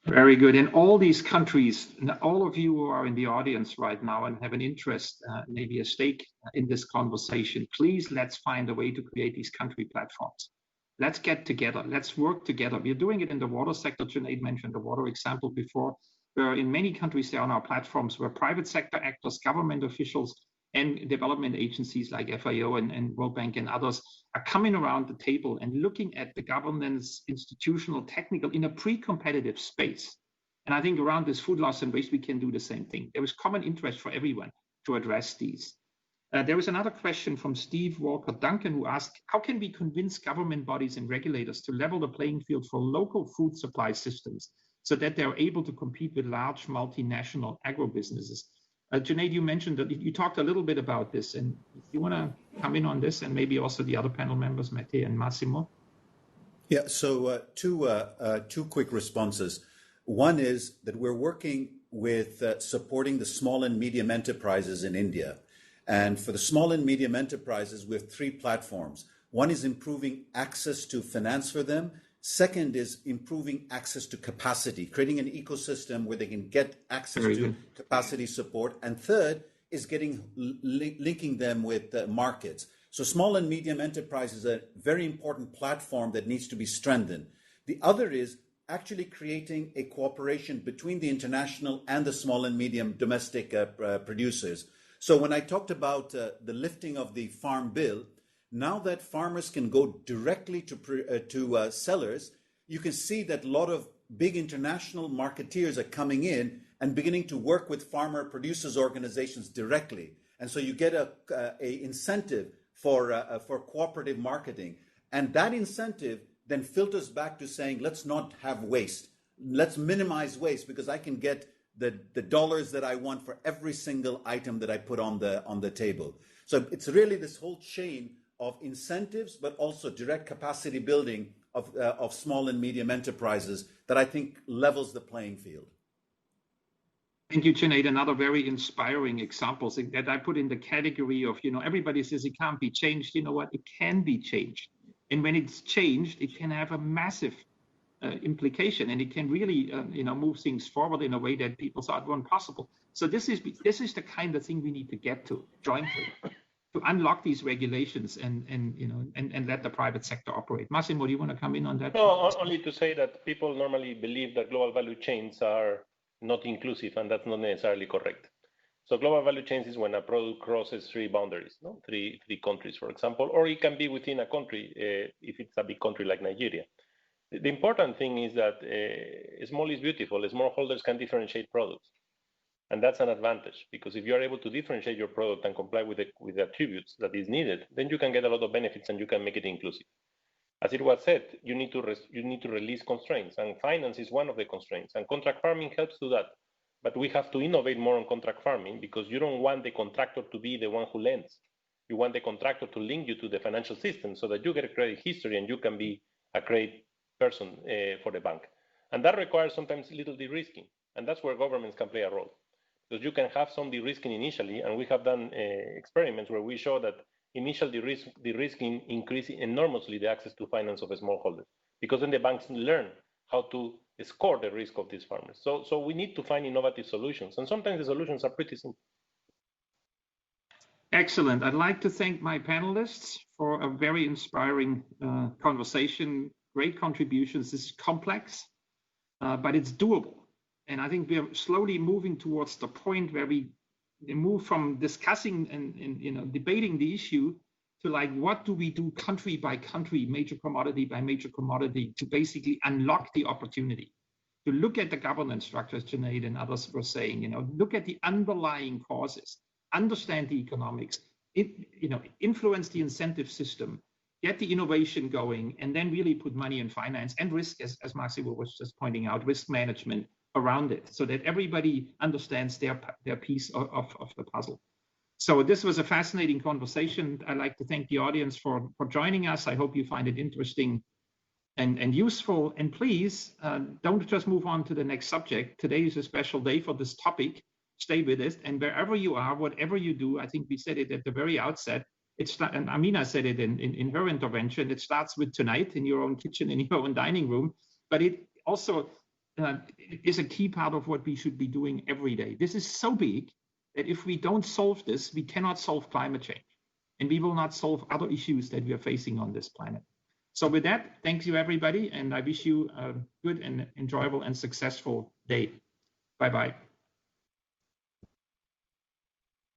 Very good. In all these countries, all of you who are in the audience right now and have an interest, maybe a stake in this conversation, please let's find a way to create these country platforms. Let's get together. Let's work together. We're doing it in the water sector. Junaid mentioned the water example before, where in many countries there are now platforms where private sector actors, government officials, and development agencies like FAO and World Bank and others are coming around the table and looking at the governance, institutional, technical, in a pre-competitive space. And I think around this food loss and waste, we can do the same thing. There is common interest for everyone to address these. There was another question from Steve Walker Duncan, who asked, how can we convince government bodies and regulators to level the playing field for local food supply systems so that they're able to compete with large multinational agro businesses? Junaid, you mentioned that you talked a little bit about this, and you want to come in on this, and maybe also the other panel members, Mette and Massimo? Yeah, so two quick responses. One is that we're working with supporting the small and medium enterprises in India. And for the small and medium enterprises, we have 3 platforms. One is improving access to finance for them. Second is improving access to capacity, creating an ecosystem where they can get access to capacity support. And third is linking them with markets. So small and medium enterprise is a very important platform that needs to be strengthened. The other is actually creating a cooperation between the international and the small and medium domestic producers. So when I talked about the lifting of the farm bill, now that farmers can go directly to sellers, you can see that a lot of big international marketeers are coming in and beginning to work with farmer producers organizations directly. And so you get a incentive for cooperative marketing. And that incentive then filters back to saying, let's not have waste. Let's minimize waste, because I can get the dollars that I want for every single item that I put on the table. So it's really this whole chain of incentives, but also direct capacity building of small and medium enterprises that I think levels the playing field. Thank you, Junaid. Another very inspiring example that I put in the category of, everybody says it can't be changed. You know what? It can be changed. And when it's changed, it can have a massive implication, and it can really, move things forward in a way that people thought weren't possible. So this is the kind of thing we need to get to jointly. to unlock these regulations and let the private sector operate. Massimo, do you want to come in on that? No, only to say that people normally believe that global value chains are not inclusive, and that's not necessarily correct. So global value chains is when a product crosses three boundaries, no? three countries, for example, or it can be within a country if it's a big country like Nigeria. The important thing is that small is beautiful. Smallholders can differentiate products. And that's an advantage, because if you're able to differentiate your product and comply with the attributes that is needed, then you can get a lot of benefits and you can make it inclusive. As it was said, you need to release constraints, and finance is one of the constraints, and contract farming helps do that. But we have to innovate more on contract farming, because you don't want the contractor to be the one who lends. You want the contractor to link you to the financial system so that you get a credit history and you can be a credit person for the bank. And that requires sometimes little de-risking, and that's where governments can play a role. Because you can have some de-risking initially, and we have done experiments where we show that initial de-risking increases enormously the access to finance of a smallholder, because then the banks learn how to score the risk of these farmers. So we need to find innovative solutions, and sometimes the solutions are pretty simple. Excellent. I'd like to thank my panelists for a very inspiring conversation. Great contributions. This is complex, but it's doable. And I think we're slowly moving towards the point where we move from discussing and debating the issue to like, what do we do country by country, major commodity by major commodity, to basically unlock the opportunity, to look at the governance structures Junaid and others were saying, look at the underlying causes, understand the economics, influence the incentive system, get the innovation going, and then really put money in finance and risk, as Massimo was just pointing out, risk management around it, so that everybody understands their piece of the puzzle. So this was a fascinating conversation. I'd like to thank the audience for joining us. I hope you find it interesting and useful. And please don't just move on to the next subject. Today is a special day for this topic. Stay with us, and wherever you are, whatever you do, I think we said it at the very outset, and Amina said it in her intervention, it starts with tonight in your own kitchen, in your own dining room, but it also is a key part of what we should be doing every day. This is so big that if we don't solve this, we cannot solve climate change, and we will not solve other issues that we are facing on this planet. So with that, thank you everybody, and I wish you a good and enjoyable and successful day. Bye-bye.